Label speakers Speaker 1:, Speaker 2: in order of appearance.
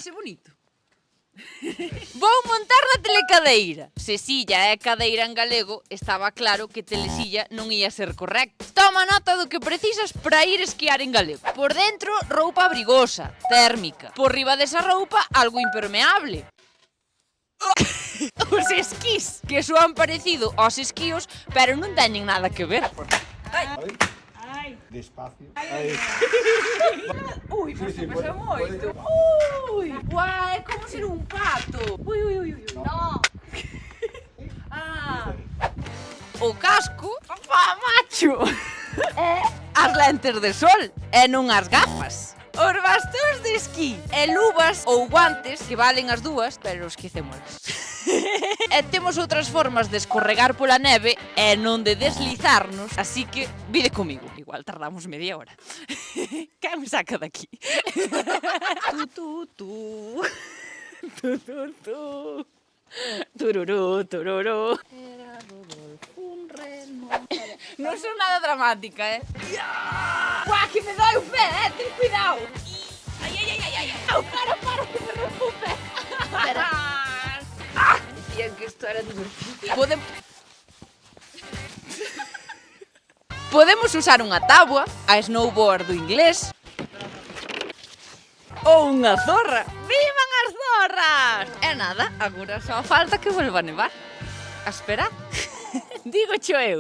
Speaker 1: parece bonito. Vou montar na telecadeira. Se silla é cadeira en galego, estaba claro que telesilla non ia ser correcto. Toma nota do que precisas para ir esquiar en galego. Por dentro, roupa abrigosa, térmica. Por riba desa roupa, algo impermeable. Os esquís, que soan parecido aos esquíos, pero non teñen nada que ver.
Speaker 2: Ai.
Speaker 3: Despacio.
Speaker 1: Ui,
Speaker 3: Sí,
Speaker 1: pasa moito. Ui, guau, é como ser un pato. Ui.
Speaker 2: No.
Speaker 1: Ah. O casco, pa macho. É as lentes de sol e non as gafas. Os bastóns de esquí e luvas ou guantes, que valen as dúas, pero esquecémolas. E temos outras formas de escorregar pola neve e non de deslizarnos, así que vide comigo. Igual tardamos media hora. Quen me saca daqui? Tu. Tururú, tururú. Era Rodolfo un reno. Non son nada dramática, Guau, que me dói o pé, ten cuidado. Ai. Para, que me rompo o pé. Espera. Decían que isto era divertido. Podemos usar unha táboa, a snowboard do inglés, ou unha zorra. Vivan as zorras! E nada, agora só falta que volva a nevar. A esperar. Digo cho eu.